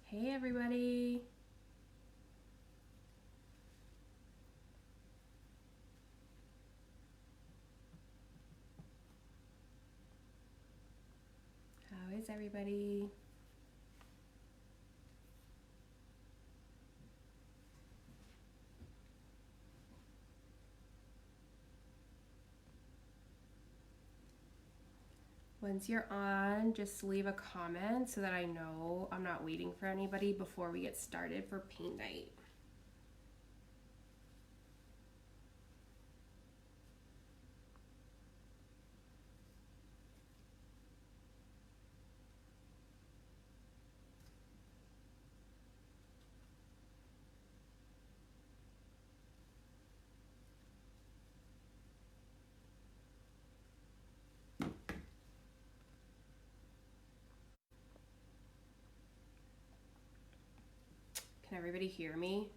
Hey everybody. How is everybody? Once you're on, just leave a comment so that I know I'm not waiting for anybody before we get started for paint night. Can everybody hear me?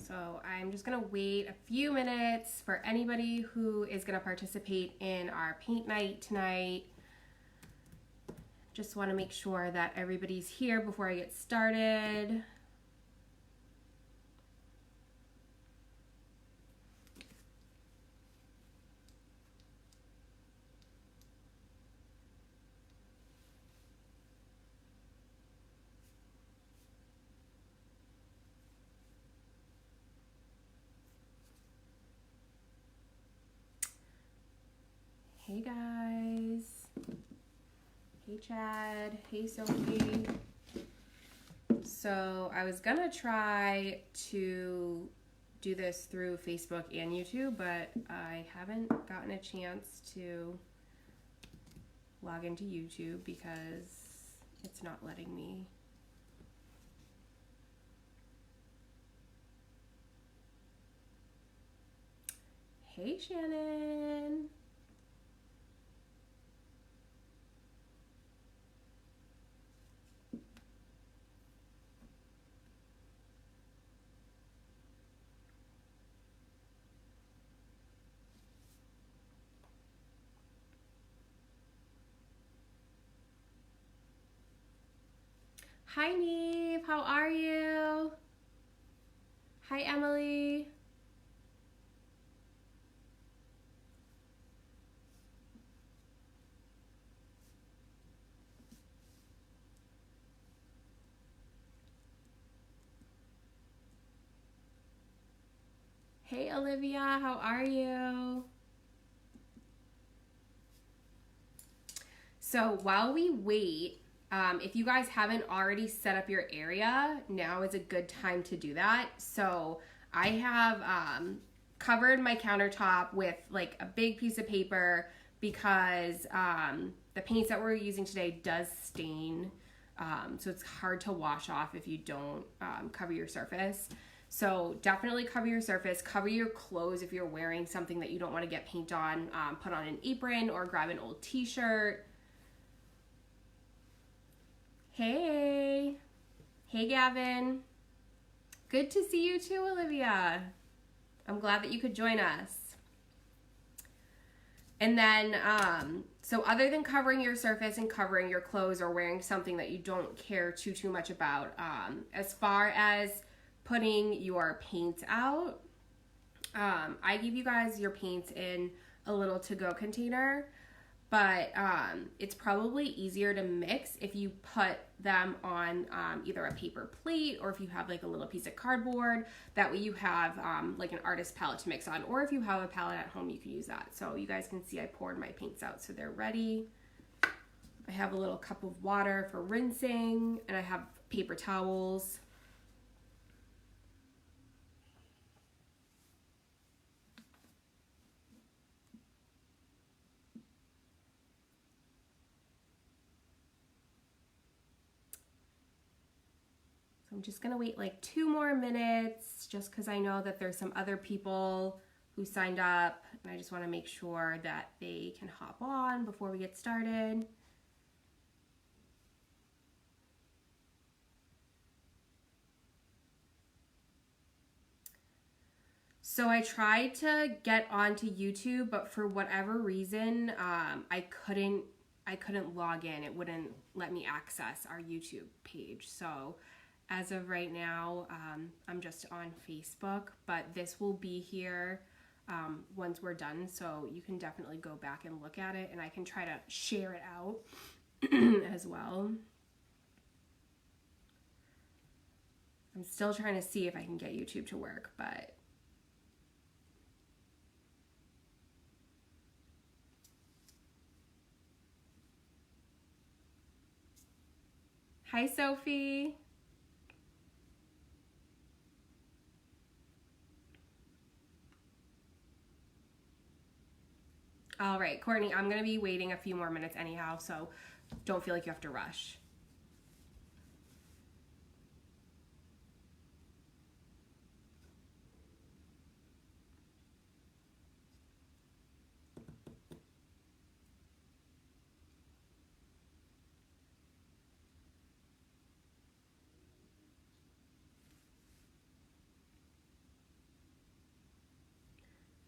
So I'm just gonna wait a few minutes for anybody who is gonna participate in our paint night tonight. Just wanna make sure that everybody's here before I get started. Hey guys. Hey Chad. Hey Sophie. So I was gonna try to do this through Facebook and YouTube, but I haven't gotten a chance to log into YouTube because it's not letting me. Hey Shannon. Hi Neve, how are you? Hi Emily. Hey Olivia, how are you? So while we wait, if you guys haven't already set up your area, now is a good time to do that. So I have covered my countertop with like a big piece of paper because the paints that we're using today does stain. So it's hard to wash off if you don't cover your surface. So definitely cover your surface, cover your clothes if you're wearing something that you don't want to get paint on. Put on an apron or grab an old t-shirt. Hey. Hey, Gavin. Good to see you too, Olivia. I'm glad that you could join us. And then, so other than covering your surface and covering your clothes or wearing something that you don't care too much about, as far as putting your paints out, I give you guys your paints in a little to-go container. But it's probably easier to mix if you put them on either a paper plate or if you have like a little piece of cardboard. That way you have like an artist palette to mix on, or if you have a palette at home, you can use that. So you guys can see I poured my paints out so they're ready. I have a little cup of water for rinsing, and I have paper towels. I'm just gonna wait like 2 more minutes just because I know that there's some other people who signed up, and I just want to make sure that they can hop on before we get started. So I tried to get onto YouTube, but for whatever reason, I couldn't log in. It wouldn't let me access our YouTube page. So as of right now, I'm just on Facebook, but this will be here once we're done. So you can definitely go back and look at it, and I can try to share it out as well. I'm still trying to see if I can get YouTube to work, but hi, Sophie. All right, Courtney, I'm going to be waiting a few more minutes anyhow, so don't feel like you have to rush.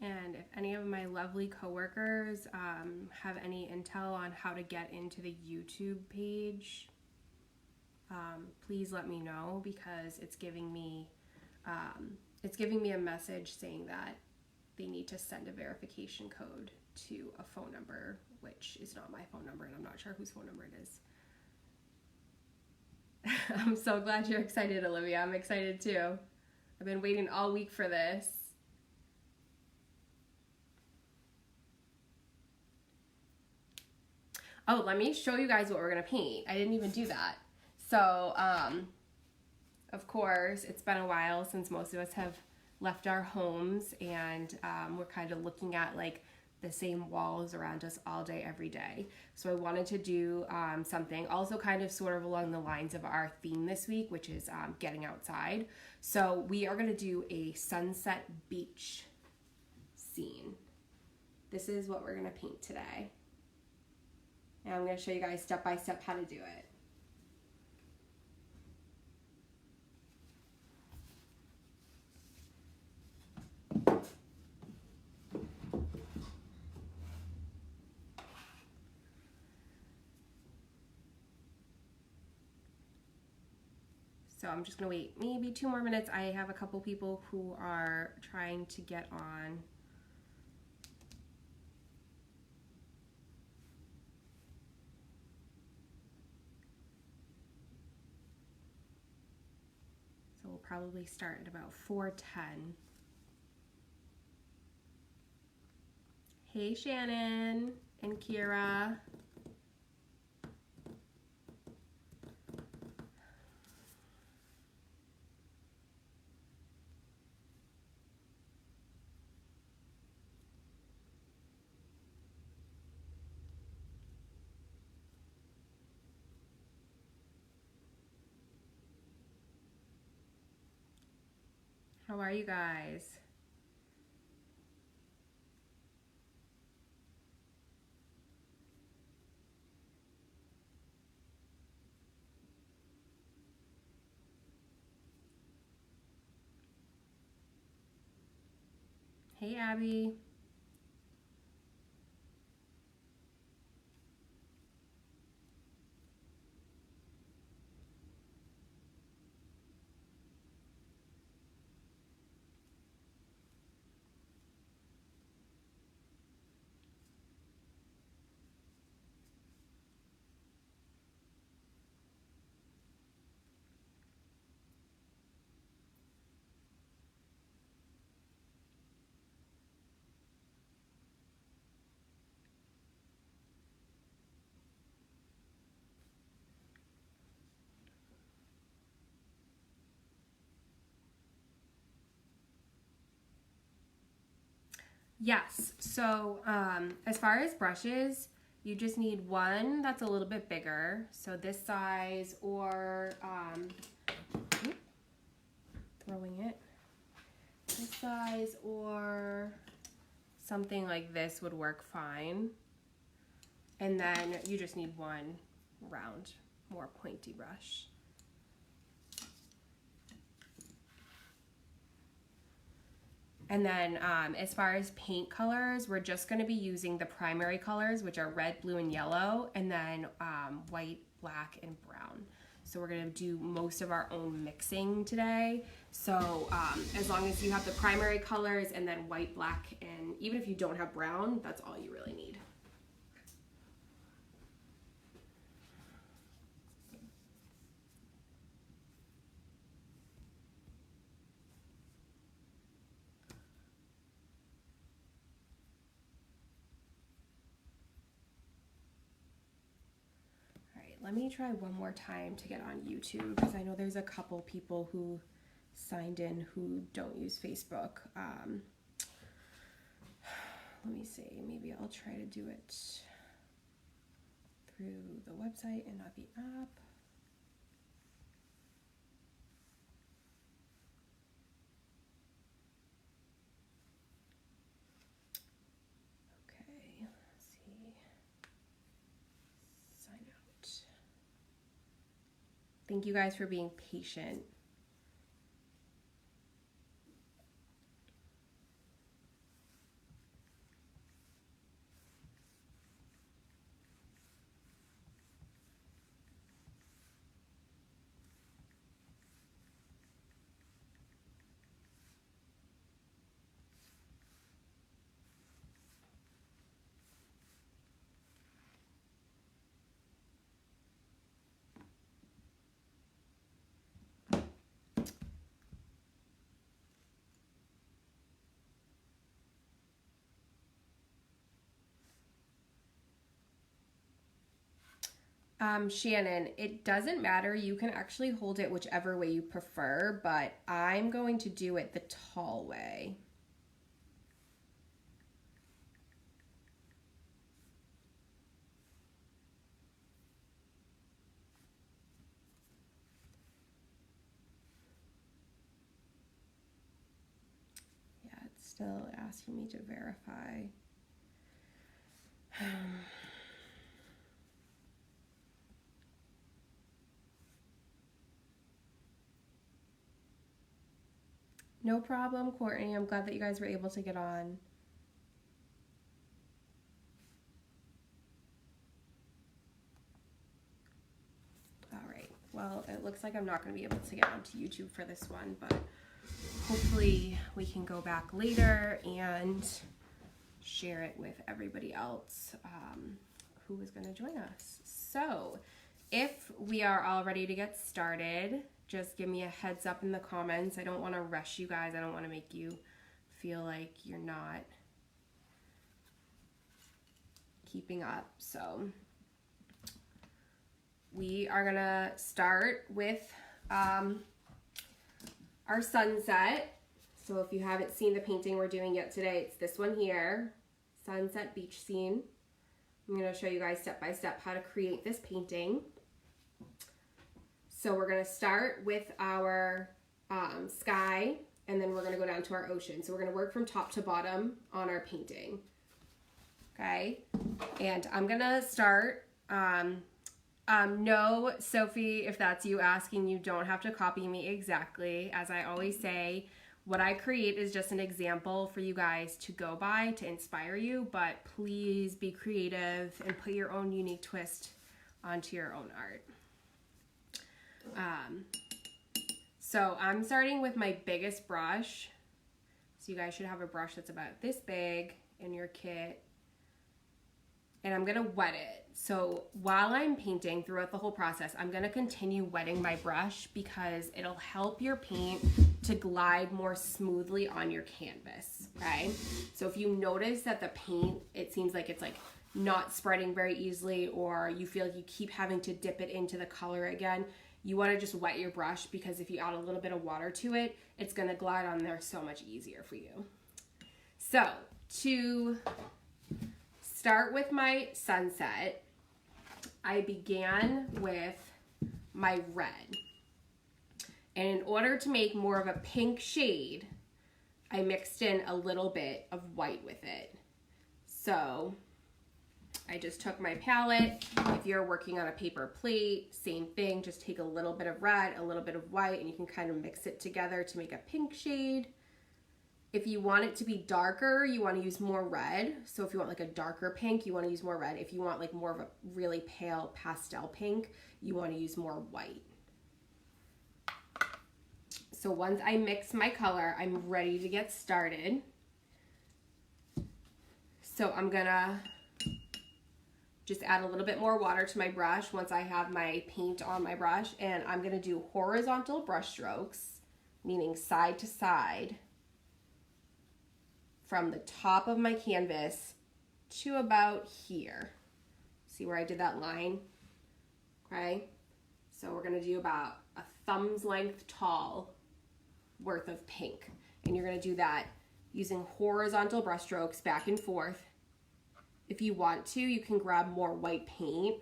And if any of my lovely coworkers have any intel on how to get into the YouTube page, please let me know, because it's giving me a message saying that they need to send a verification code to a phone number, which is not my phone number, and I'm not sure whose phone number it is. I'm so glad you're excited, Olivia. I'm excited too. I've been waiting all week for this. Oh, let me show you guys what we're gonna paint. I didn't even do that. So, of course, it's been a while since most of us have left our homes, and we're kind of looking at like the same walls around us all day, every day. So I wanted to do something also kind of sort of along the lines of our theme this week, which is getting outside. So we are gonna do a sunset beach scene. This is what we're gonna paint today. And I'm going to show you guys step by step how to do it. So I'm just going to wait maybe 2 more minutes. I have a couple people who are trying to get on. So we'll probably start at about 4:10. Hey, Shannon and Kira. How are you guys? Hey, Abby. Yes, so as far as brushes, you just need one that's a little bit bigger, so this size, or throwing it, this size, or something like this would work fine. And then you just need one round, more pointy brush. And then as far as paint colors, we're just going to be using the primary colors, which are red, blue, and yellow, and then white, black, and brown. So we're going to do most of our own mixing today. So as long as you have the primary colors and then white, black, and even if you don't have brown, that's all you really need. Let me try one more time to get on YouTube because I know there's a couple people who signed in who don't use Facebook. Let me see, maybe I'll try to do it through the website and not the app. Okay, let's see. Sign out. Thank you guys for being patient. Shannon, it doesn't matter. You can actually hold it whichever way you prefer, but I'm going to do it the tall way. Yeah, it's still asking me to verify. No problem, Courtney. I'm glad that you guys were able to get on. All right. Well, it looks like I'm not going to be able to get onto YouTube for this one, but hopefully we can go back later and share it with everybody else who is going to join us. So if we are all ready to get started, just give me a heads up in the comments. I don't want to rush you guys. I don't want to make you feel like you're not keeping up. So we are going to start with our sunset. So if you haven't seen the painting we're doing yet today, it's this one here, Sunset Beach Scene. I'm going to show you guys step by step how to create this painting. So we're going to start with our sky, and then we're going to go down to our ocean. So we're going to work from top to bottom on our painting. Okay, and I'm going to start, no, Sophie, if that's you asking, you don't have to copy me exactly. As I always say, what I create is just an example for you guys to go by to inspire you, but please be creative and put your own unique twist onto your own art. So I'm starting with my biggest brush. So you guys should have a brush that's about this big in your kit. And I'm gonna wet it. So while I'm painting throughout the whole process, I'm gonna continue wetting my brush because it'll help your paint to glide more smoothly on your canvas, okay? So if you notice that the paint, it seems like it's like not spreading very easily, or you feel like you keep having to dip it into the color again, you wanna just wet your brush, because if you add a little bit of water to it, it's gonna glide on there so much easier for you. So to start with my sunset, I began with my red. And in order to make more of a pink shade, I mixed in a little bit of white with it. So I just took my palette. If you're working on a paper plate, same thing, just take a little bit of red, a little bit of white, and you can kind of mix it together to make a pink shade. If you want it to be darker, you want to use more red. So if you want like a darker pink, you want to use more red. If you want like more of a really pale pastel pink, you want to use more white. So once I mix my color, I'm ready to get started. So I'm gonna just add a little bit more water to my brush once I have my paint on my brush, and I'm gonna do horizontal brush strokes, meaning side to side, from the top of my canvas to about here. See where I did that line? Okay, so we're gonna do about a thumb's length tall worth of pink, and you're gonna do that using horizontal brush strokes back and forth. If you want to, you can grab more white paint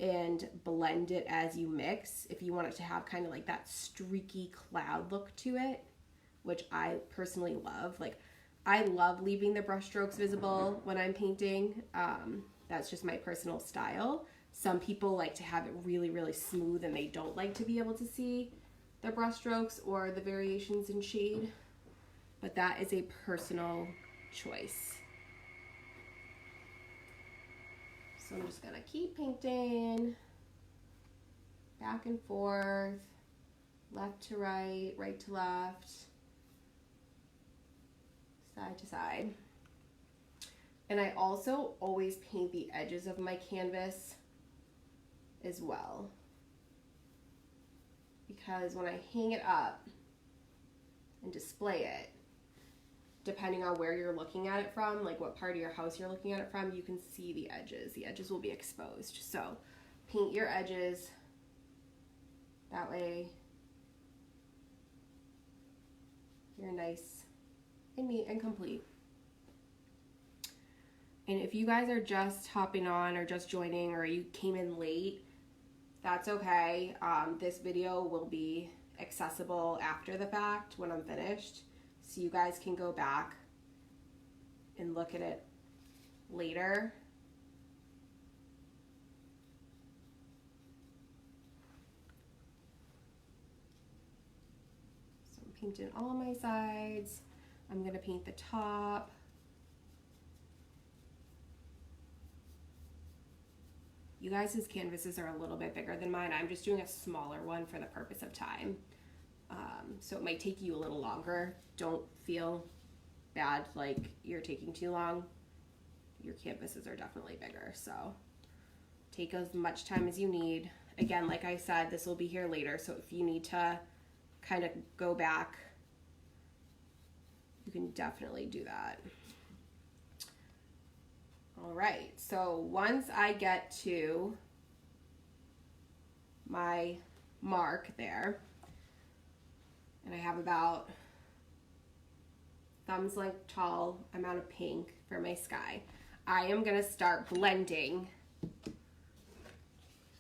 and blend it as you mix if you want it to have kind of like that streaky cloud look to it, which I personally love. Like, I love leaving the brush strokes visible when I'm painting. That's just my personal style. Some people like to have it really, really smooth and they don't like to be able to see the brush strokes or the variations in shade, but that is a personal choice. So I'm just gonna keep painting back and forth, left to right, right to left, side to side. And I also always paint the edges of my canvas as well, because when I hang it up and display it, depending on where you're looking at it from, like what part of your house you're looking at it from, you can see the edges. The edges will be exposed. So paint your edges that way. You're nice and neat and complete. And if you guys are just hopping on or just joining, or you came in late, that's okay. This video will be accessible after the fact when I'm finished, so you guys can go back and look at it later. So I'm painting all my sides. I'm gonna paint the top. You guys' canvases are a little bit bigger than mine. I'm just doing a smaller one for the purpose of time. So it might take you a little longer. Don't feel bad like you're taking too long. Your canvases are definitely bigger, so take as much time as you need. Again, like I said, this will be here later, so if you need to kind of go back, you can definitely do that. All right, so once I get to my mark there, and I have about thumb's length tall amount of pink for my sky, I am gonna start blending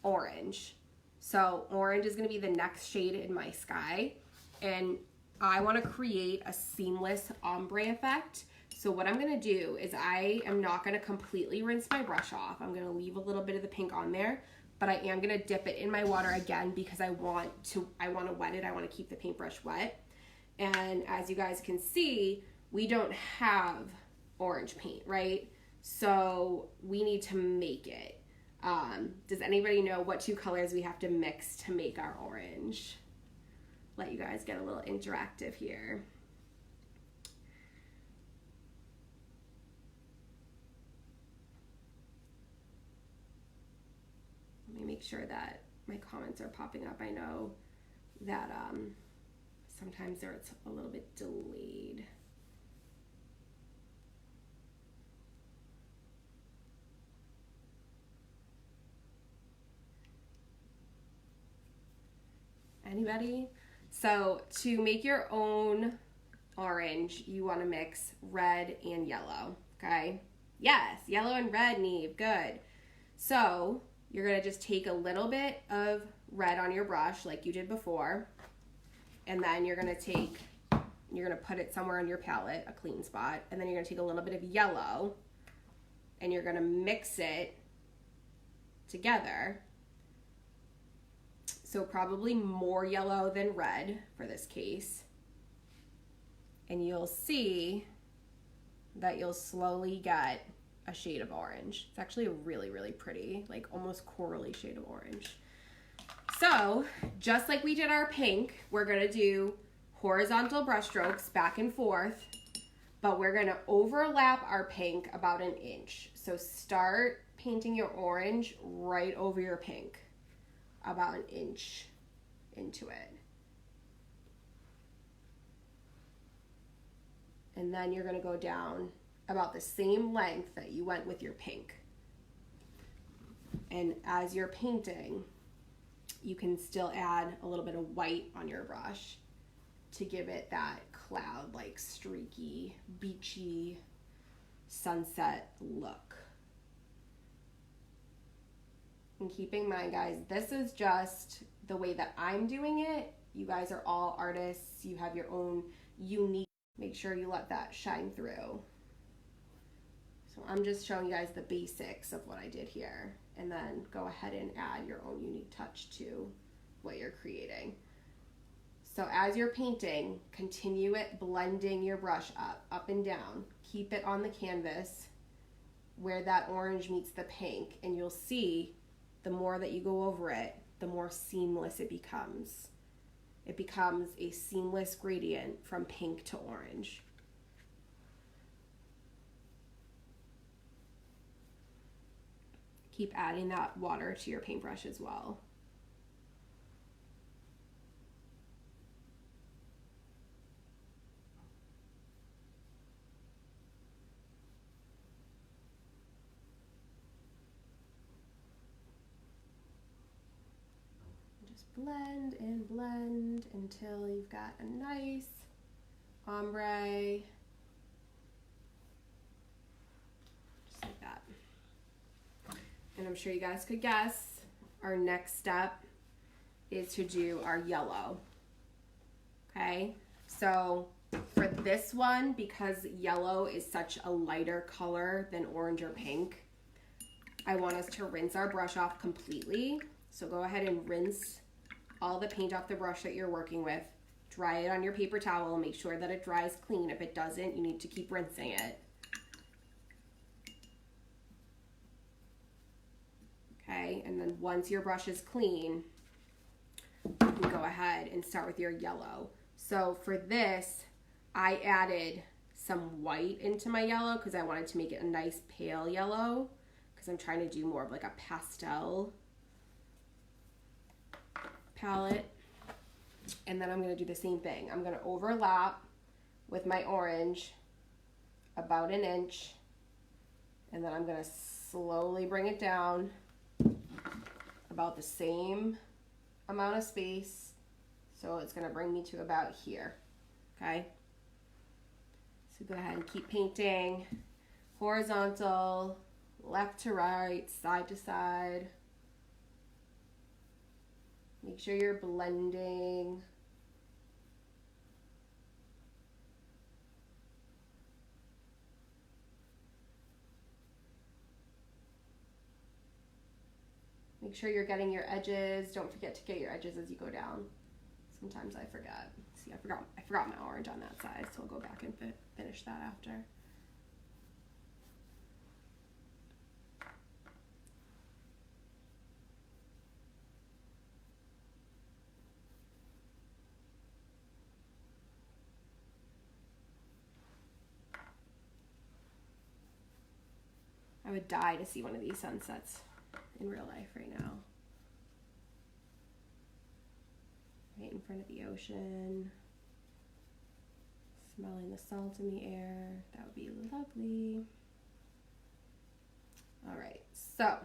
orange. So orange is gonna be the next shade in my sky, and I wanna create a seamless ombre effect. So what I'm gonna do is I am not gonna completely rinse my brush off. I'm gonna leave a little bit of the pink on there, but I am gonna dip it in my water again because I want to wet it. I wanna keep the paintbrush wet. And as you guys can see, we don't have orange paint, right? So we need to make it. Does anybody know what two colors we have to mix to make our orange? Let you guys get a little interactive here. Let me make sure that my comments are popping up. I know that sometimes it's a little bit delayed. Anybody? So to make your own orange, you want to mix red and yellow, okay? Yes, yellow and red, Neve, good. So you're gonna just take a little bit of red on your brush like you did before, and then you're gonna put it somewhere on your palette, a clean spot, and then you're gonna take a little bit of yellow and you're gonna mix it together. So probably more yellow than red for this case. and you'll see that you'll slowly get a shade of orange. It's actually a really, really pretty, like almost corally shade of orange. So just like we did our pink, we're gonna do horizontal brush strokes back and forth, but we're gonna overlap our pink about an inch. So start painting your orange right over your pink, about an inch into it. And then you're gonna go down about the same length that you went with your pink. And as you're painting, you can still add a little bit of white on your brush to give it that cloud, like streaky, beachy, sunset look. And keep in mind, guys, this is just the way that I'm doing it. You guys are all artists. You have your own unique, make sure you let that shine through. So I'm just showing you guys the basics of what I did here, and then go ahead and add your own unique touch to what you're creating. So as you're painting, continue it blending your brush up and down. Keep it on the canvas where that orange meets the pink, and you'll see the more that you go over it, the more seamless it becomes. It becomes a seamless gradient from pink to orange. Keep adding that water to your paintbrush as well. Just blend and blend until you've got a nice ombre. Just like that. And I'm sure you guys could guess, our next step is to do our yellow. Okay, so for this one, because yellow is such a lighter color than orange or pink, I want us to rinse our brush off completely. So go ahead and rinse all the paint off the brush that you're working with. Dry it on your paper towel, make sure that it dries clean. If it doesn't, you need to keep rinsing it. Okay, and then once your brush is clean, you can go ahead and start with your yellow. So for this, I added some white into my yellow because I wanted to make it a nice pale yellow, because I'm trying to do more of like a pastel palette. And then I'm going to do the same thing. I'm going to overlap with my orange about an inch, and then I'm going to slowly bring it down about the same amount of space. So it's going to bring me to about here. Okay, so go ahead and keep painting horizontal, left to right, side to side. Make sure you're blending. Make sure you're getting your edges. Don't forget to get your edges as you go down. Sometimes I forget. See, I forgot my orange on that side, so I'll go back and finish that after. I would die to see one of these sunsets in real life right now. Right in front of the ocean. Smelling the salt in the air. That would be lovely. All right, so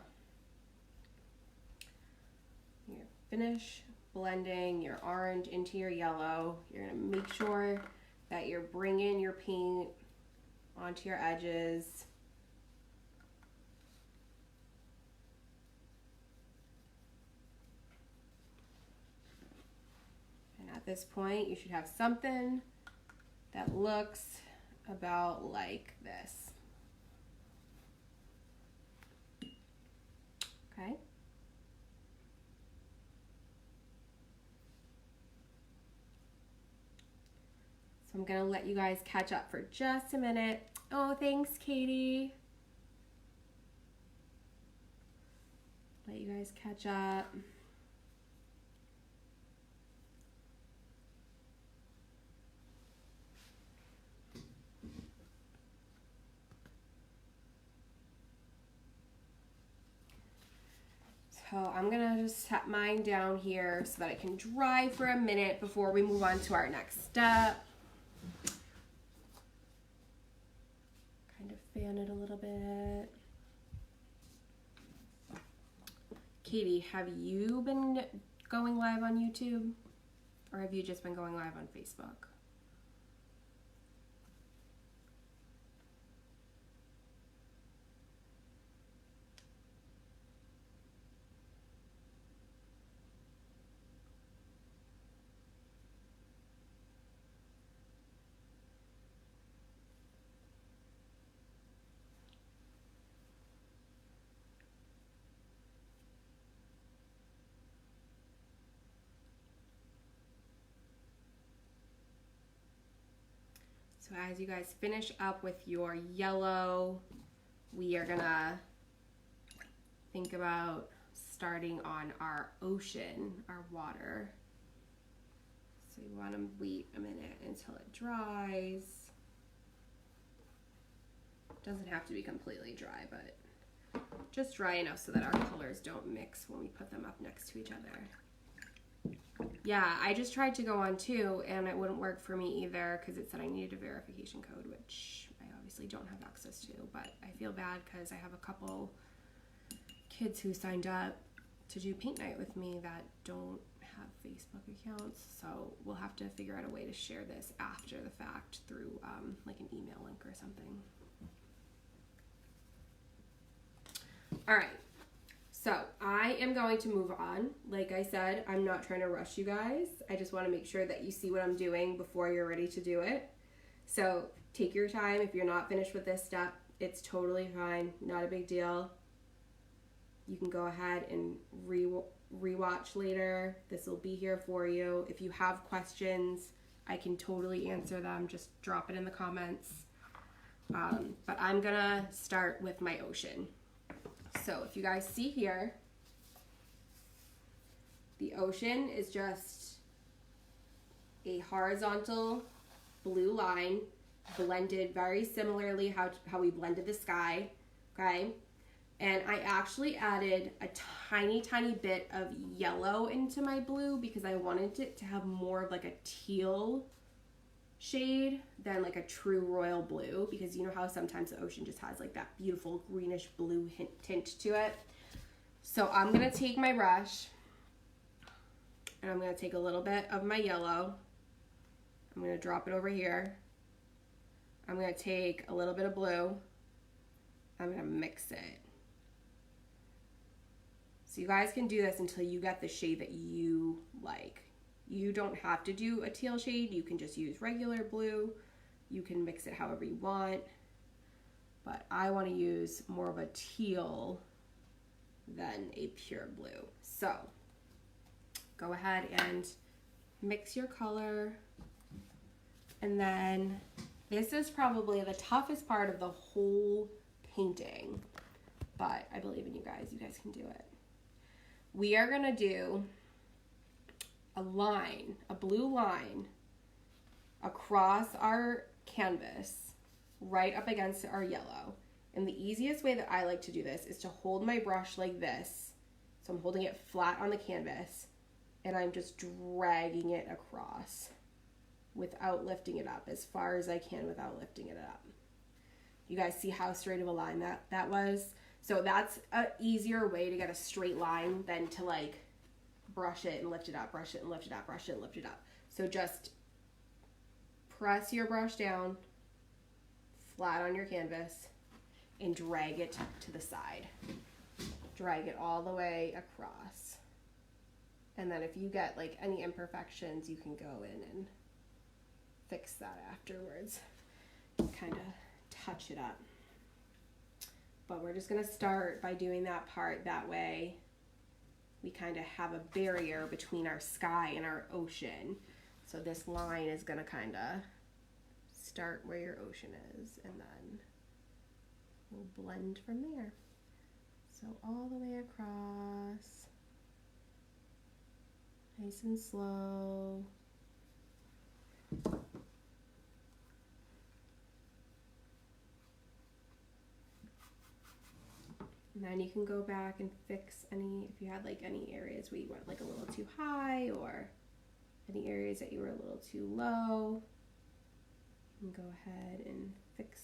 you're finish blending your orange into your yellow. You're gonna make sure that you're bringing your paint onto your edges. At this point, you should have something that looks about like this. Okay. So I'm gonna let you guys catch up for just a minute. Oh, thanks, Katie. Let you guys catch up. So I'm gonna just set mine down here so that it can dry for a minute before we move on to our next step. Kind of fan it a little bit. Katie, have you been going live on YouTube? Or have you just been going live on Facebook? So as you guys finish up with your yellow, we are gonna think about starting on our ocean, our water. So you want to wait a minute until it dries. Doesn't have to be completely dry, but just dry enough so that our colors don't mix when we put them up next to each other. Yeah, I just tried to go on too, and it wouldn't work for me either because it said I needed a verification code, which I obviously don't have access to, but I feel bad because I have a couple kids who signed up to do paint night with me that don't have Facebook accounts, so we'll have to figure out a way to share this after the fact through like an email link or something. All right. So I am going to move on. Like I said, I'm not trying to rush you guys. I just want to make sure that you see what I'm doing before you're ready to do it. So take your time. If you're not finished with this step, it's totally fine. Not a big deal. You can go ahead and rewatch later. This will be here for you. If you have questions, I can totally answer them. Just drop it in the comments. But I'm gonna start with my ocean. So if you guys see here, the ocean is just a horizontal blue line blended very similarly how we blended the sky, okay? And I actually added a tiny bit of yellow into my blue because I wanted it to have more of like a teal shade than like a true royal blue, because you know how sometimes the ocean just has like that beautiful greenish blue tint to it. So I'm gonna take my brush and I'm gonna take a little bit of my yellow. I'm gonna drop it over here. I'm gonna take a little bit of blue. I'm gonna mix it. So you guys can do this until you get the shade that you like. You don't have to do a teal shade. You can just use regular blue. You can mix it however you want. But I want to use more of a teal than a pure blue. So go ahead and mix your color. And then this is probably the toughest part of the whole painting. But I believe in you guys. You guys can do it. We are going to do a line, a blue line across our canvas right up against our yellow. And the easiest way that I like to do this is to hold my brush like this. So I'm holding it flat on the canvas and I'm just dragging it across without lifting it up, as far as I can without lifting it up. You guys see how straight of a line that was? So that's an easier way to get a straight line than to like brush it and lift it up, brush it and lift it up, brush it and lift it up. So just press your brush down flat on your canvas and drag it to the side. Drag it all the way across. And then if you get like any imperfections, you can go in and fix that afterwards. Kind of touch it up. But we're just gonna start by doing that part. That way we kind of have a barrier between our sky and our ocean. So this line is gonna kind of start where your ocean is, and then we'll blend from there. So all the way across, nice and slow. And then you can go back and fix any, if you had like any areas where you went like a little too high or any areas that you were a little too low, you can go ahead and fix.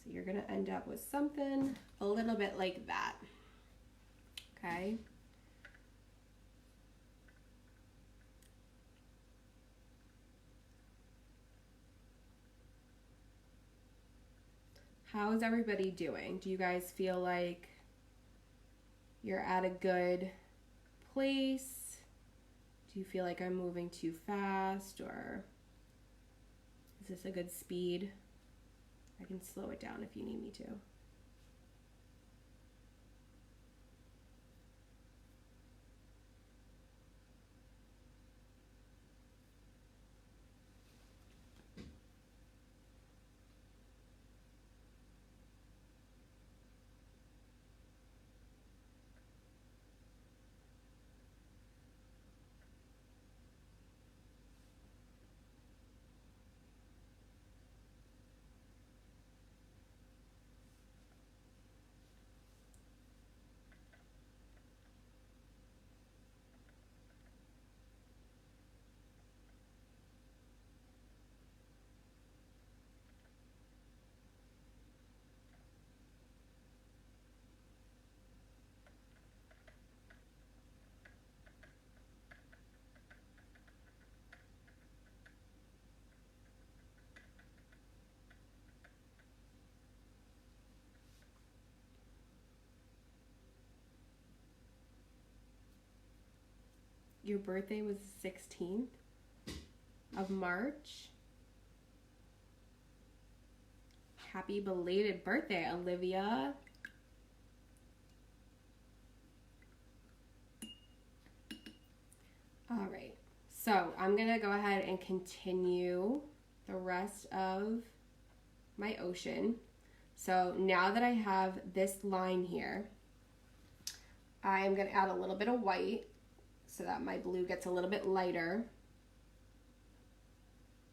So you're gonna end up with something a little bit like that, okay? How is everybody doing? Do you guys feel like you're at a good place? Do you feel like I'm moving too fast, or is this a good speed? I can slow it down if you need me to. Your birthday was the 16th of March. Happy belated birthday, Olivia. All right, so I'm gonna go ahead and continue the rest of my ocean. So now that I have this line here, I am gonna add a little bit of white so that my blue gets a little bit lighter.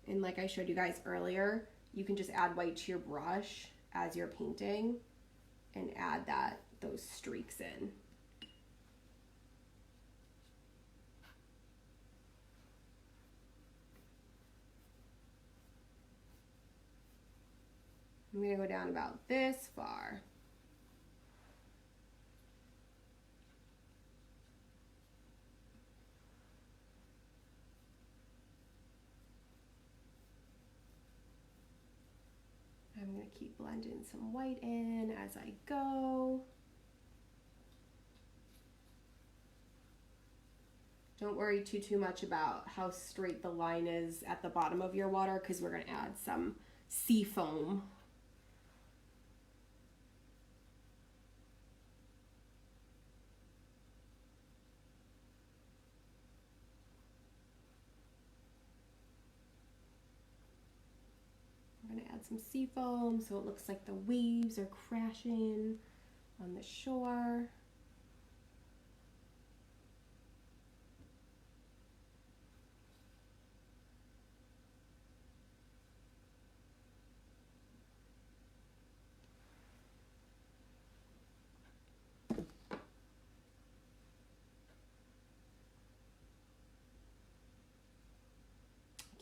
And like I showed you guys earlier, you can just add white to your brush as you're painting and add those streaks in. I'm gonna go down about this far. I'm going to keep blending some white in as I go. Don't worry too much about how straight the line is at the bottom of your water, because we're going to add some sea foam. I'm going to add some sea foam so it looks like the waves are crashing on the shore.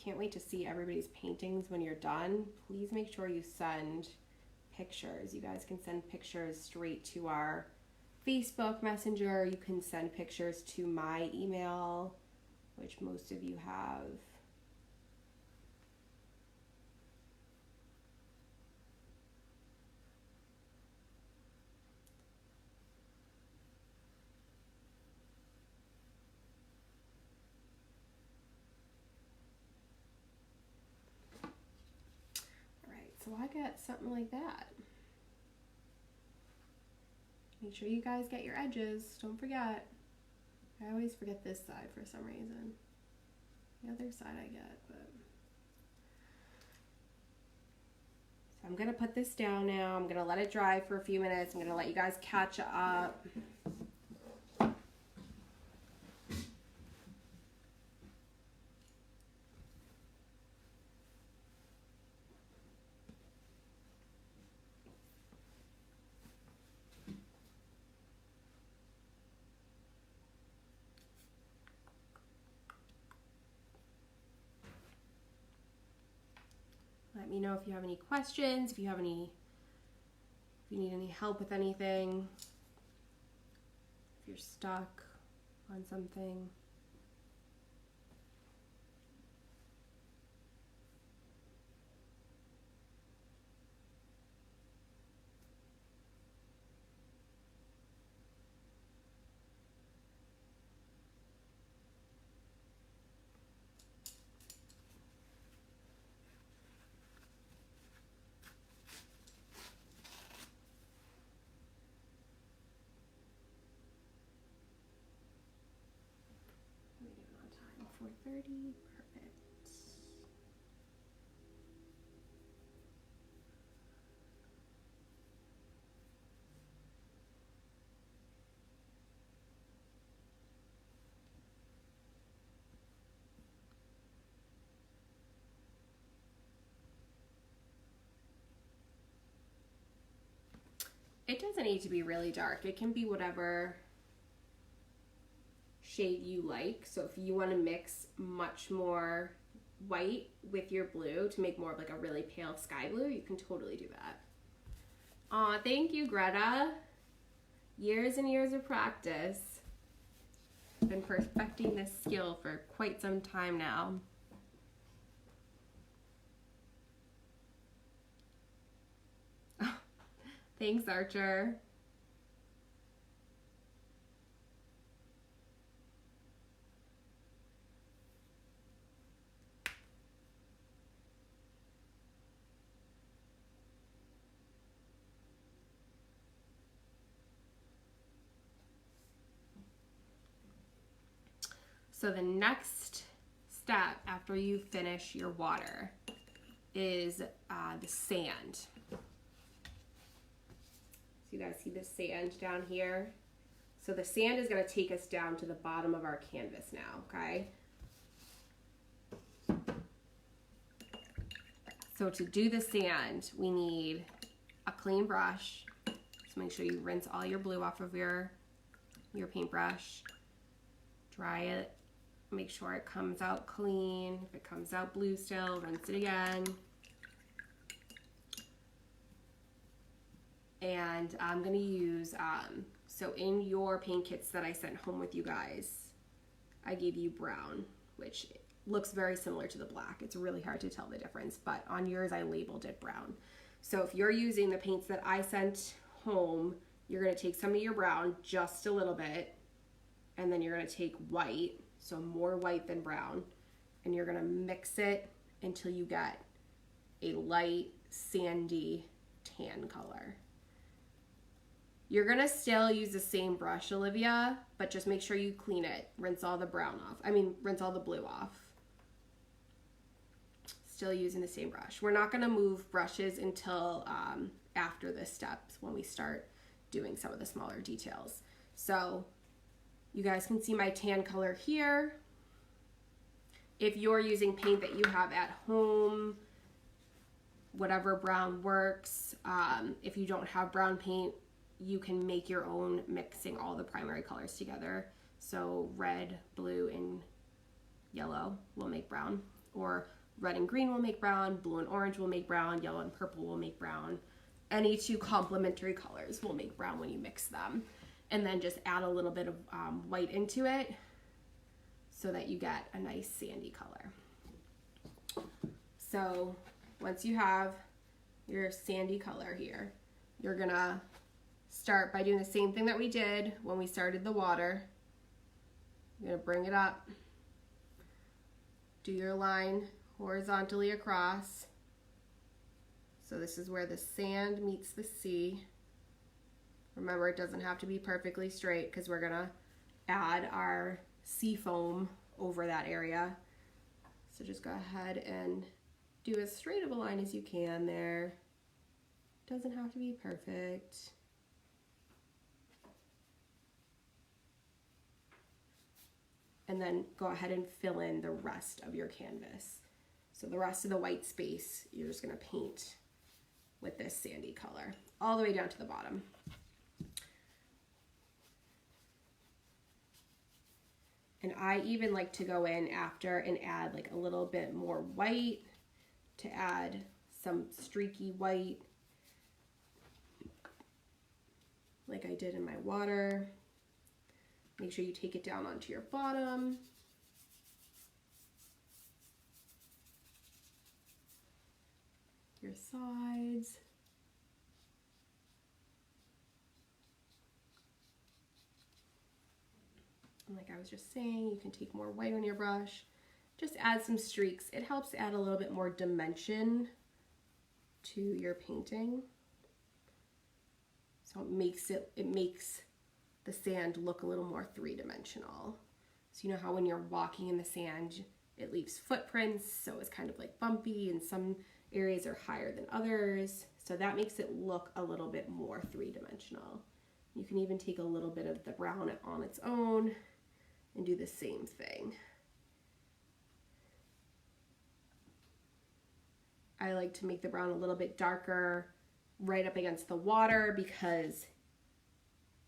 Can't wait to see everybody's paintings when you're done. Please make sure you send pictures. You guys can send pictures straight to our Facebook Messenger. You can send pictures to my email, which most of you have. So I got something like that. Make sure you guys get your edges. Don't forget. I always forget this side for some reason. The other side I get, but. So I'm gonna put this down now. I'm gonna let it dry for a few minutes. I'm gonna let you guys catch up. Let me know if you have any questions, if you need any help with anything, if you're stuck on something. Let me do it on time, 4:30, perfect. It doesn't need to be really dark. It can be whatever shade you like. So if you want to mix much more white with your blue to make more of like a really pale sky blue, you can totally do that. Aw, thank you, Greta. Years and years of practice. I've been perfecting this skill for quite some time now. Thanks, Archer. So the next step after you finish your water is the sand. So you guys see the sand down here? So the sand is going to take us down to the bottom of our canvas now, okay? So to do the sand, we need a clean brush. So make sure you rinse all your blue off of your paintbrush. Dry it. Make sure it comes out clean. If it comes out blue still, rinse it again. And I'm gonna use, so in your paint kits that I sent home with you guys, I gave you brown, which looks very similar to the black. It's really hard to tell the difference, but on yours I labeled it brown. So if you're using the paints that I sent home, you're gonna take some of your brown, just a little bit, and then you're gonna take white, so more white than brown, and you're gonna mix it until you get a light sandy tan color. You're gonna still use the same brush, Olivia, but just make sure you clean it. Rinse all the brown off. Rinse all the blue off. Still using the same brush. We're not gonna move brushes until after this step when we start doing some of the smaller details. So you guys can see my tan color here. If you're using paint that you have at home, whatever brown works. If you don't have brown paint, you can make your own, mixing all the primary colors together. So red, blue, and yellow will make brown, or red and green will make brown, blue and orange will make brown, yellow and purple will make brown. Any two complementary colors will make brown when you mix them. And then just add a little bit of white into it so that you get a nice sandy color. So once you have your sandy color here, you're gonna start by doing the same thing that we did when we started the water. You're gonna bring it up, do your line horizontally across. So this is where the sand meets the sea. Remember, it doesn't have to be perfectly straight because we're gonna add our sea foam over that area. So just go ahead and do as straight of a line as you can there. Doesn't have to be perfect. And then go ahead and fill in the rest of your canvas. So the rest of the white space, you're just gonna paint with this sandy color all the way down to the bottom. And I even like to go in after and add like a little bit more white to add some streaky white, like I did in my water. Make sure you take it down onto your bottom. Your sides. And like I was just saying, you can take more white on your brush. Just add some streaks. It helps add a little bit more dimension to your painting. So it makes the sand look a little more three-dimensional. So you know how when you're walking in the sand, it leaves footprints, so it's kind of like bumpy, and some areas are higher than others. So that makes it look a little bit more three-dimensional. You can even take a little bit of the brown on its own and do the same thing. I like to make the brown a little bit darker right up against the water because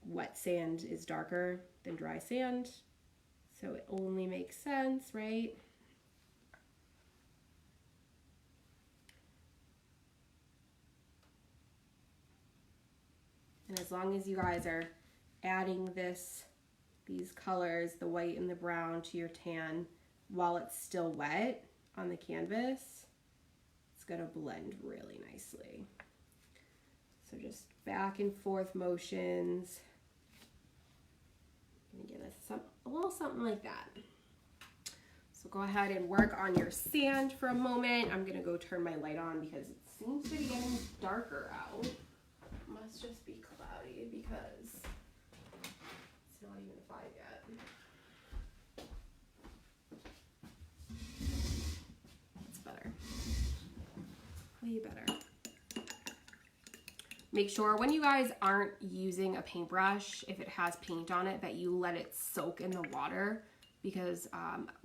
wet sand is darker than dry sand. So it only makes sense, right? And as long as you guys are adding these colors, the white and the brown, to your tan while it's still wet on the canvas, it's gonna blend really nicely. So just back and forth motions. I'm gonna give us a little something like that. So go ahead and work on your sand for a moment. I'm gonna go turn my light on because it seems to be getting darker out. It must just be cloudy because it's not even 5 yet. That's better. Way better. Make sure when you guys aren't using a paintbrush, if it has paint on it, that you let it soak in the water, because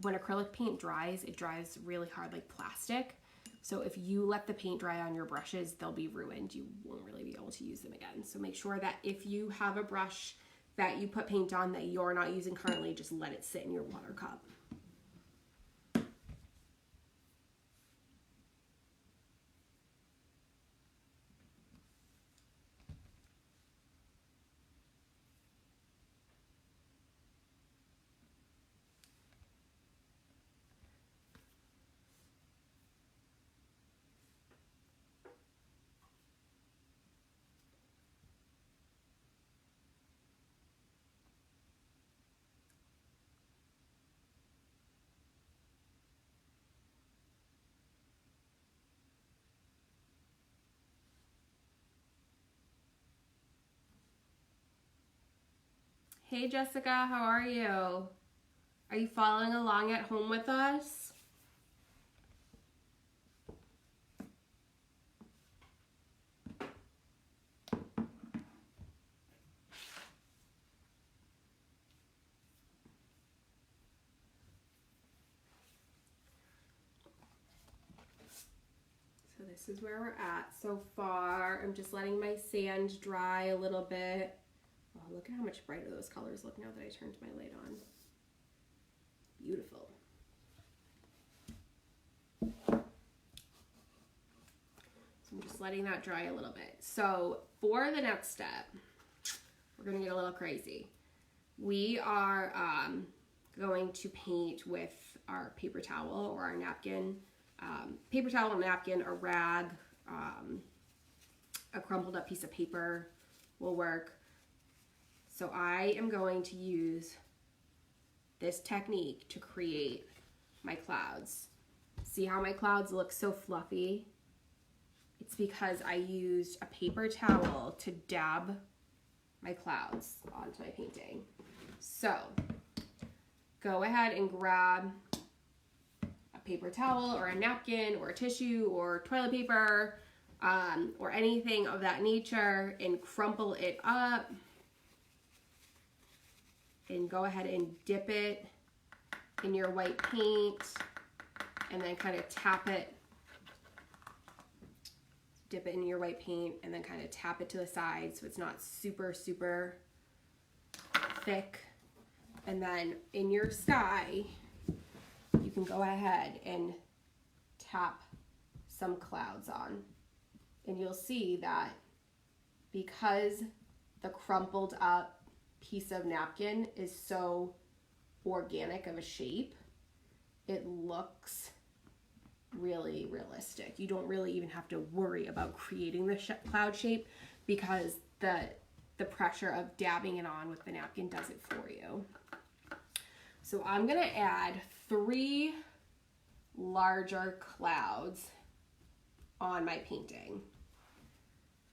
when acrylic paint dries, it dries really hard like plastic. So if you let the paint dry on your brushes, they'll be ruined. You won't really be able to use them again. So make sure that if you have a brush that you put paint on that you're not using currently, just let it sit in your water cup. Hey Jessica, how are you? Are you following along at home with us? So this is where we're at so far. I'm just letting my sand dry a little bit. Oh, look at how much brighter those colors look now that I turned my light on. Beautiful. So I'm just letting that dry a little bit. So for the next step, we're gonna get a little crazy. We are going to paint with our paper towel or our napkin. Paper towel, napkin, a rag, a crumpled up piece of paper will work. So I am going to use this technique to create my clouds. See how my clouds look so fluffy? It's because I used a paper towel to dab my clouds onto my painting. So go ahead and grab a paper towel or a napkin or a tissue or toilet paper or anything of that nature and crumple it up and go ahead and dip it in your white paint and then kind of tap it. Dip it in your white paint and then kind of tap it to the side so it's not super, super thick. And then in your sky, you can go ahead and tap some clouds on. And you'll see that because the crumpled up piece of napkin is so organic of a shape, it looks really realistic. You don't really even have to worry about creating the cloud shape because the pressure of dabbing it on with the napkin does it for you. So I'm gonna add 3 larger clouds on my painting.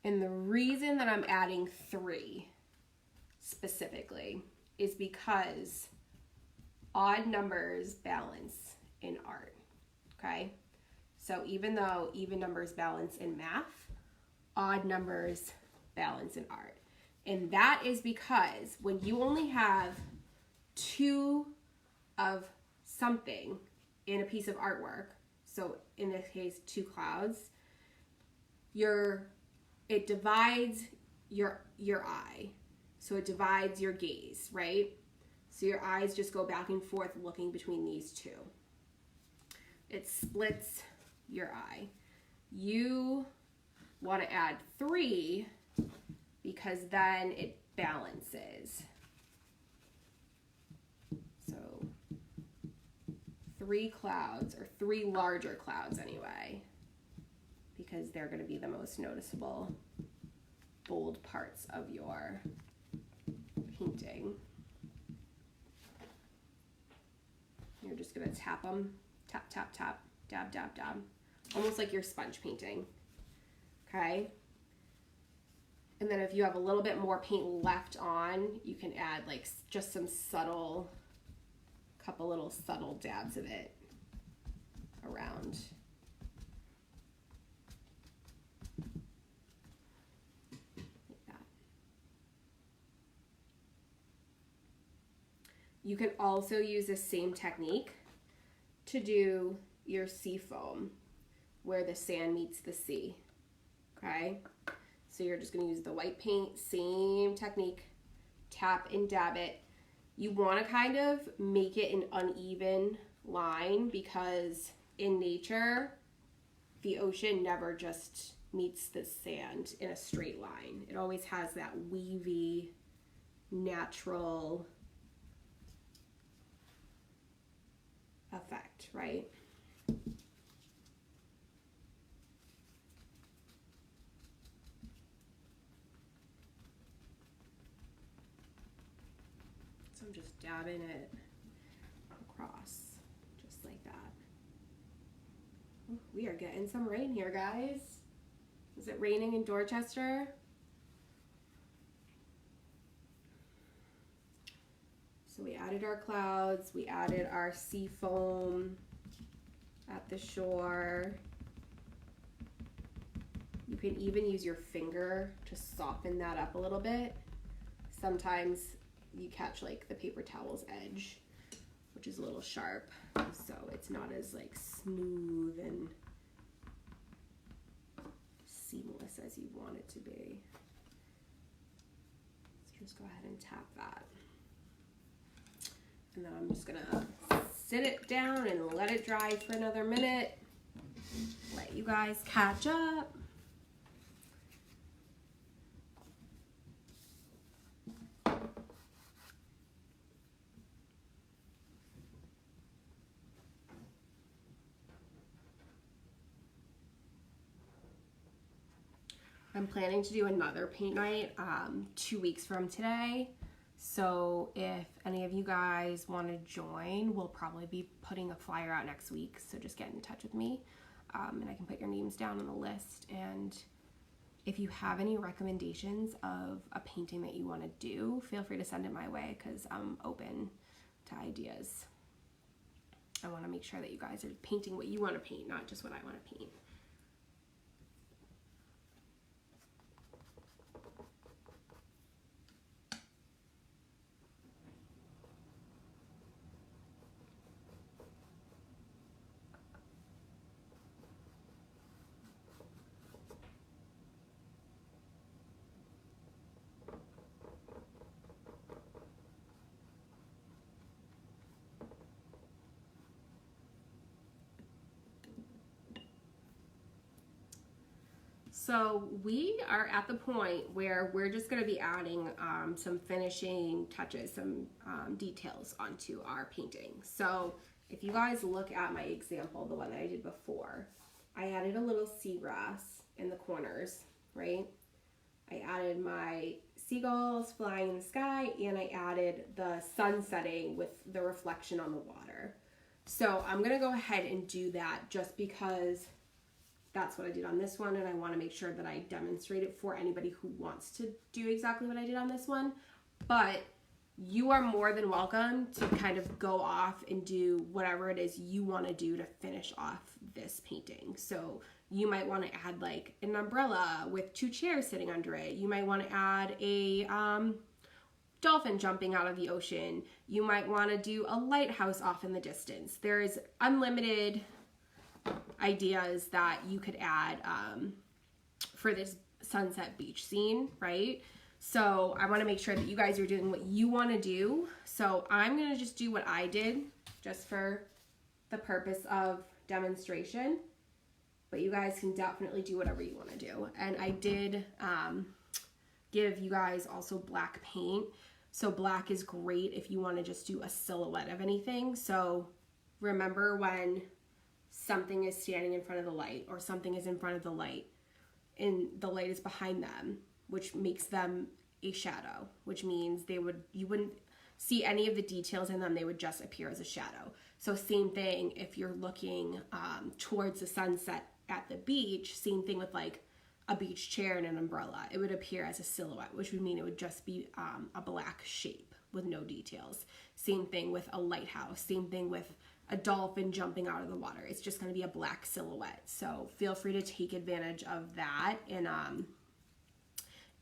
And the reason that I'm adding 3 specifically is because odd numbers balance in art, okay? So even though even numbers balance in math, odd numbers balance in art. And that is because when you only have 2 of something in a piece of artwork, so in this case 2 clouds, it divides your eye. So it divides your gaze, right? So your eyes just go back and forth looking between these 2. It splits your eye. You want to add 3 because then it balances. So 3 clouds, or 3 larger clouds anyway, because they're going to be the most noticeable, bold parts of your painting. You're just going to tap them, tap, tap, tap, dab, dab, dab, almost like you're sponge painting, okay? And then if you have a little bit more paint left on, you can add like just some subtle, couple little subtle dabs of it around. Like that. You can also use the same technique to do your sea foam where the sand meets the sea, okay? So you're just gonna use the white paint, same technique, tap and dab it. You wanna kind of make it an uneven line because in nature, the ocean never just meets the sand in a straight line. It always has that weavy, natural effect, right? So I'm just dabbing it across, just like that. Ooh, we are getting some rain here, guys. Is it raining in Dorchester? So we added our clouds, we added our sea foam at the shore. You can even use your finger to soften that up a little bit. Sometimes you catch like the paper towel's edge, which is a little sharp, so it's not as like smooth and seamless as you want it to be. So just go ahead and tap that. And then I'm just gonna sit it down and let it dry for another minute. Let you guys catch up. I'm planning to do another paint night 2 weeks from today. So if any of you guys want to join, we'll probably be putting a flyer out next week. So just get in touch with me and I can put your names down on the list and If you have any recommendations of a painting that you want to do, feel free to send it my way because I'm open to ideas. I want to make sure that you guys are painting what you want to paint, not just what I want to paint. So we are at the point where we're just going to be adding some finishing touches, some details onto our painting. So if you guys look at my example, the one that I did before, I added a little seagrass in the corners, right? I added my seagulls flying in the sky, and I added the sun setting with the reflection on the water. So I'm going to go ahead and do that just because that's what I did on this one, and I want to make sure that I demonstrate it for anybody who wants to do exactly what I did on this one. But you are more than welcome to kind of go off and do whatever it is you want to do to finish off this painting. So you might want to add like an umbrella with 2 chairs sitting under it. You might want to add a dolphin jumping out of the ocean. You might want to do a lighthouse off in the distance. There is unlimited ideas that you could add for this sunset beach scene, right? So I want to make sure that you guys are doing what you want to do. So I'm going to just do what I did just for the purpose of demonstration, but you guys can definitely do whatever you want to do. And I did give you guys also black paint. So black is great if you want to just do a silhouette of anything. So remember when something is standing in front of the light or something is in front of the light and the light is behind them, which makes them a shadow, which means you wouldn't see any of the details in them. They would just appear as a shadow. So same thing if you're looking towards the sunset at the beach, same thing with like a beach chair and an umbrella. It would appear as a silhouette, which would mean it would just be a black shape with no details. Same thing with a lighthouse, same thing with a dolphin jumping out of the water. It's just going to be a black silhouette. So feel free to take advantage of that and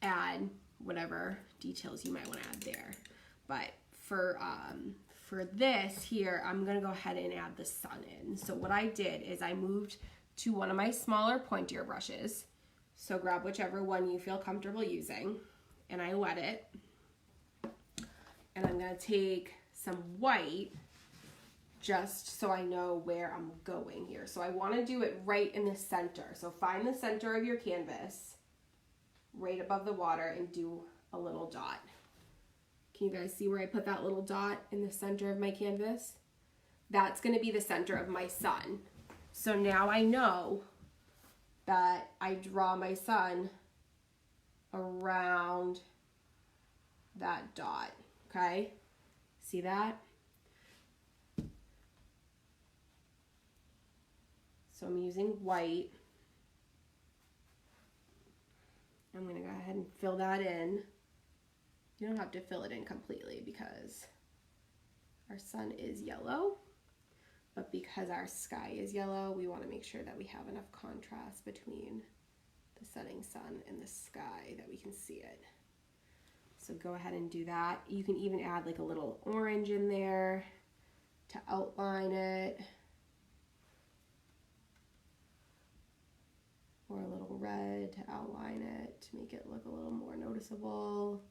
add whatever details you might want to add there. But for this here, I'm going to go ahead and add the sun in. So what I did is I moved to one of my smaller pointier brushes. So grab whichever one you feel comfortable using, and I wet it. And I'm going to take some white just so I know where I'm going here. So I want to do it right in the center. So find the center of your canvas right above the water and do a little dot. Can you guys see where I put that little dot in the center of my canvas? That's going to be the center of my sun. So now I know that I draw my sun around that dot, okay? See that? So I'm using white. I'm going to go ahead and fill that in. You don't have to fill it in completely because our sun is yellow, but because our sky is yellow, we want to make sure that we have enough contrast between the setting sun and the sky that we can see it. So go ahead and do that. You can even add like a little orange in there to outline it, or a little red to outline it to make it look a little more noticeable.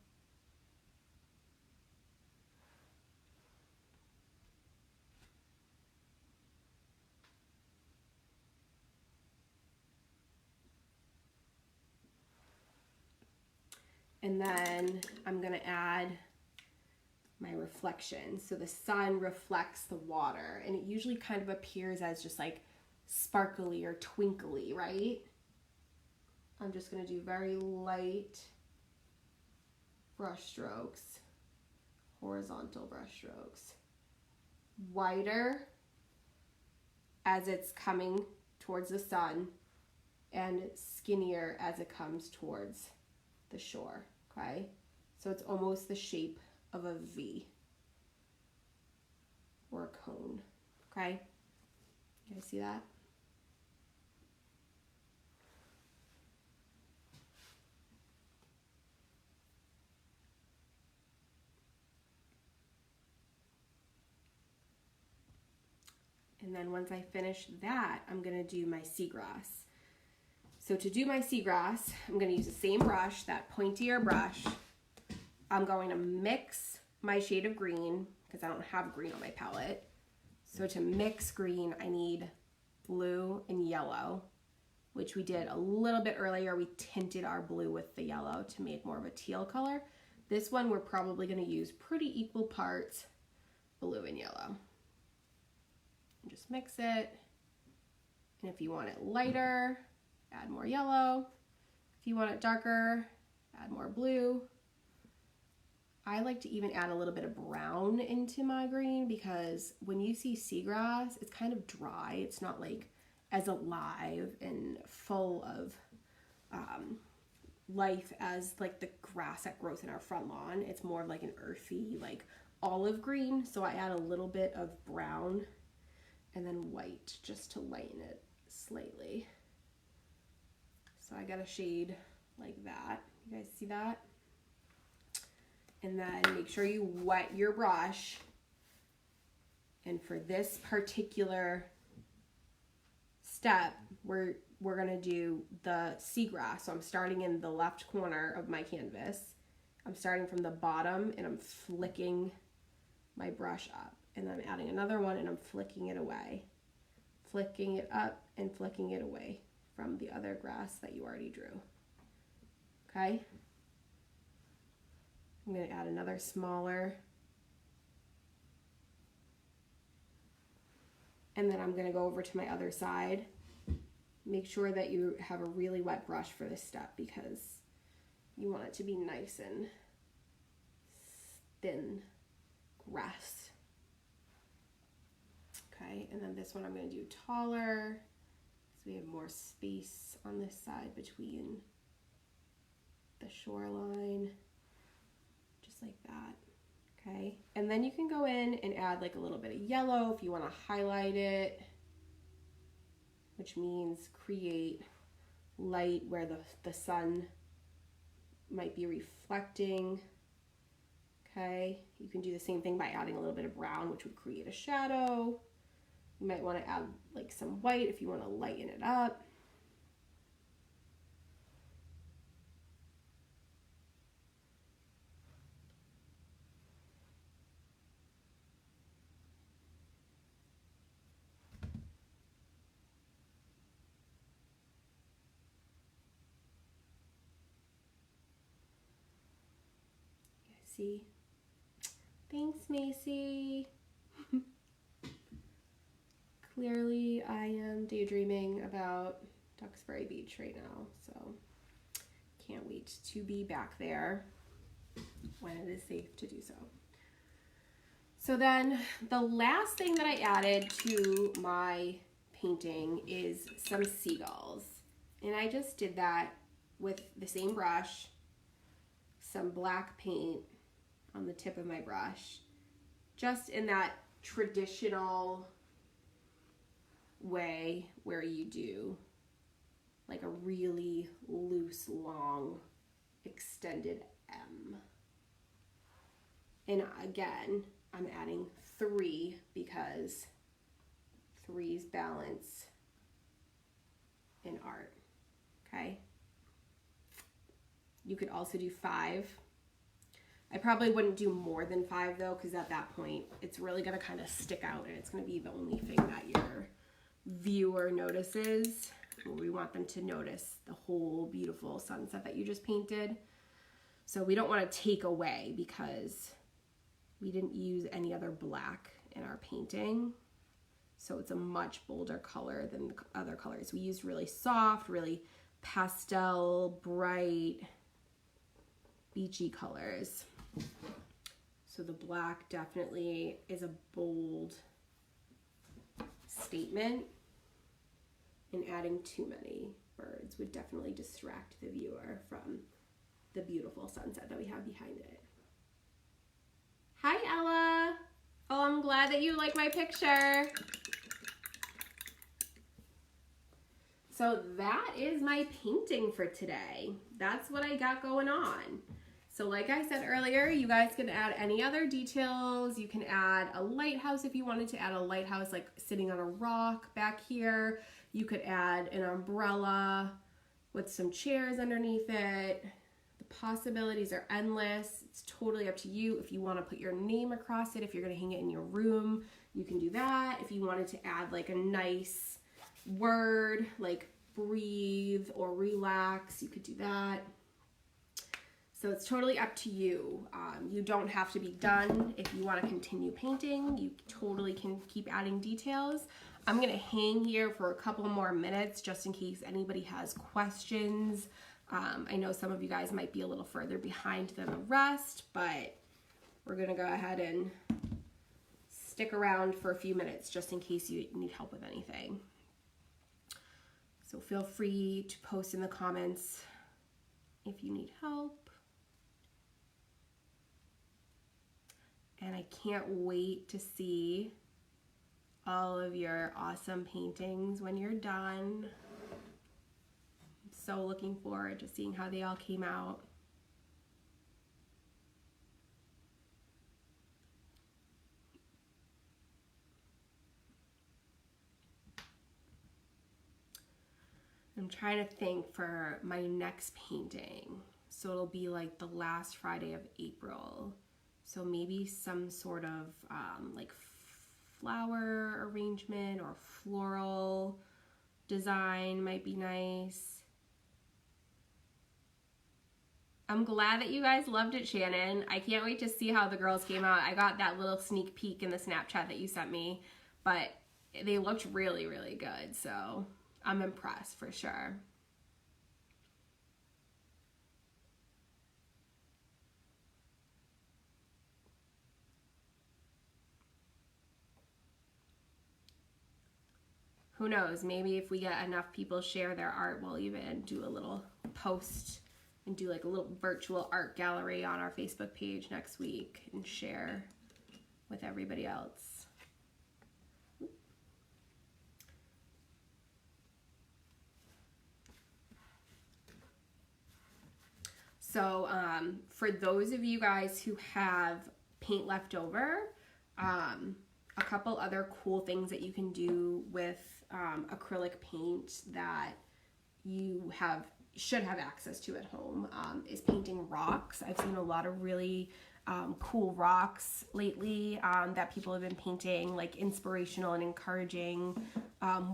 And then I'm going to add my reflection. So the sun reflects the water, and it usually kind of appears as just like sparkly or twinkly, right? I'm just going to do very light brush strokes, horizontal brush strokes. Wider as it's coming towards the sun, and skinnier as it comes towards the shore, okay? So it's almost the shape of a V or a cone, okay? You guys see that? And then once I finish that, I'm gonna do my seagrass. So to do my seagrass, I'm gonna use the same brush, that pointier brush. I'm going to mix my shade of green, because I don't have green on my palette. So to mix green, I need blue and yellow, which we did a little bit earlier. We tinted our blue with the yellow to make more of a teal color. This one, we're probably gonna use pretty equal parts blue and yellow. And just mix it. And if you want it lighter, add more yellow. If you want it darker, add more blue. I like to even add a little bit of brown into my green, because when you see seagrass, it's kind of dry. It's not like as alive and full of life as like the grass that grows in our front lawn. It's more of like an earthy, like olive green. So I add a little bit of brown and then white just to lighten it slightly. So I got a shade like that. You guys see that? And then make sure you wet your brush. And for this particular step, we're gonna do the seagrass. So I'm starting in the left corner of my canvas. I'm starting from the bottom and I'm flicking my brush up. And then I'm adding another one and I'm flicking it away. Flicking it up and flicking it away from the other grass that you already drew. Okay? I'm going to add another smaller. And then I'm going to go over to my other side. Make sure that you have a really wet brush for this step, because you want it to be nice and thin grass. Okay, and then this one I'm going to do taller, so we have more space on this side between the shoreline, just like that. Okay, and then you can go in and add like a little bit of yellow if you want to highlight it, which means create light where the sun might be reflecting. Okay, you can do the same thing by adding a little bit of brown, which would create a shadow. You might want to add like some white if you want to lighten it up. See? Thanks, Macy. Clearly, I am daydreaming about Duxbury Beach right now, so can't wait to be back there when it is safe to do so. So then the last thing that I added to my painting is some seagulls. And I just did that with the same brush, some black paint on the tip of my brush, just in that traditional way where you do like a really loose, long, extended M. And again, I'm adding 3 because 3's balance in art, okay? You could also do 5. I probably wouldn't do more than 5 though, because at that point, it's really gonna kind of stick out and it's gonna be the only thing that your viewer notices. We want them to notice the whole beautiful sunset that you just painted. So we don't want to take away, because we didn't use any other black in our painting. So it's a much bolder color than the other colors. We used really soft, really pastel, bright, beachy colors. So the black definitely is a bold statement, and adding too many birds would definitely distract the viewer from the beautiful sunset that we have behind it. Hi, Ella. Oh, I'm glad that you like my picture. So that is my painting for today. That's what I got going on. So like I said earlier, you guys can add any other details. You can add a lighthouse if you wanted to add a lighthouse like sitting on a rock back here. You could add an umbrella with some chairs underneath it. The possibilities are endless. It's totally up to you. If you want to put your name across it, if you're going to hang it in your room, you can do that. If you wanted to add like a nice word like breathe or relax, you could do that. So it's totally up to you. You don't have to be done. If you want to continue painting, you totally can keep adding details. I'm going to hang here for a couple more minutes just in case anybody has questions. I know some of you guys might be a little further behind than the rest, but we're going to go ahead and stick around for a few minutes just in case you need help with anything. So feel free to post in the comments if you need help. And I can't wait to see all of your awesome paintings when you're done. I'm so looking forward to seeing how they all came out. I'm trying to think for my next painting. So it'll be like the last Friday of April. So maybe some sort of like flower arrangement or floral design might be nice. I'm glad that you guys loved it, Shannon. I can't wait to see how the girls came out. I got that little sneak peek in the Snapchat that you sent me, but they looked really, really good. So I'm impressed for sure. Who knows, maybe if we get enough people share their art, we'll even do a little post and do like a little virtual art gallery on our Facebook page next week and share with everybody else. So for those of you guys who have paint left over, a couple other cool things that you can do with acrylic paint that you should have access to at home is painting rocks. I've seen a lot of really cool rocks lately that people have been painting like inspirational and encouraging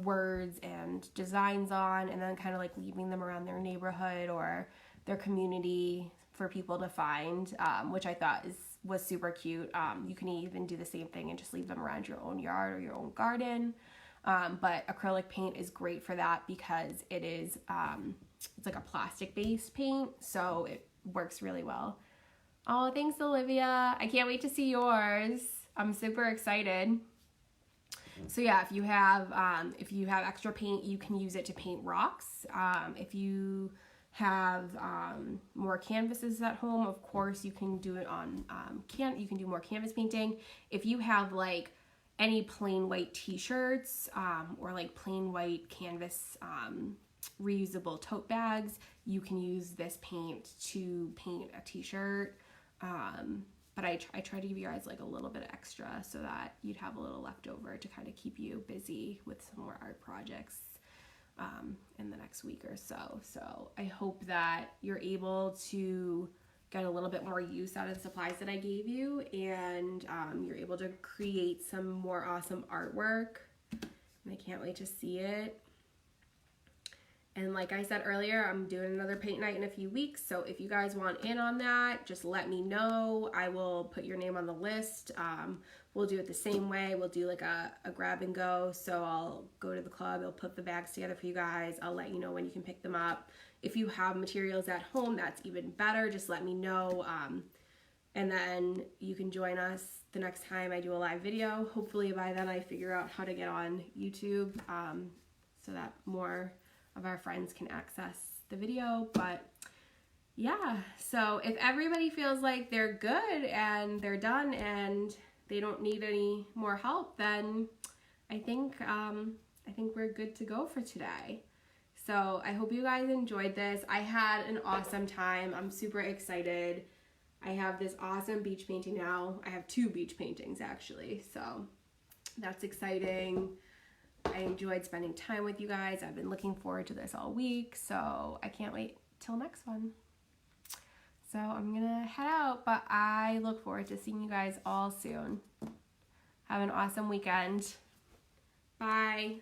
words and designs on, and then kind of like leaving them around their neighborhood or their community for people to find, which I thought was super cute. You can even do the same thing and just leave them around your own yard or your own garden. But acrylic paint is great for that because it is it's like a plastic based paint, so it works really well. Oh, thanks, Olivia. I can't wait to see yours. I'm super excited. So yeah, if you have extra paint, you can use it to paint rocks. If you have more canvases at home, of course you can do it on you can do more canvas painting. If you have like any plain white t-shirts or like plain white canvas reusable tote bags, you can use this paint to paint a t-shirt. But I try to give you guys like a little bit extra so that you'd have a little left over to kind of keep you busy with some more art projects in the next week or so. So I hope that you're able to get a little bit more use out of the supplies that I gave you, and you're able to create some more awesome artwork. And I can't wait to see it. And like I said earlier, I'm doing another paint night in a few weeks, so if you guys want in on that, just let me know. I will put your name on the list. We'll do it the same way. We'll do like a grab and go, so I'll go to the club, I'll put the bags together for you guys, I'll let you know when you can pick them up. If you have materials at home, that's even better. Just let me know, and then you can join us the next time I do a live video. Hopefully by then I figure out how to get on YouTube, so that more of our friends can access the video. But yeah, so if everybody feels like they're good and they're done and they don't need any more help, then I think we're good to go for today. So I hope you guys enjoyed this. I had an awesome time. I'm super excited. I have this awesome beach painting now. I have 2 beach paintings actually, so that's exciting. I enjoyed spending time with you guys. I've been looking forward to this all week, so I can't wait till next one. So I'm gonna head out, but I look forward to seeing you guys all soon. Have an awesome weekend. Bye.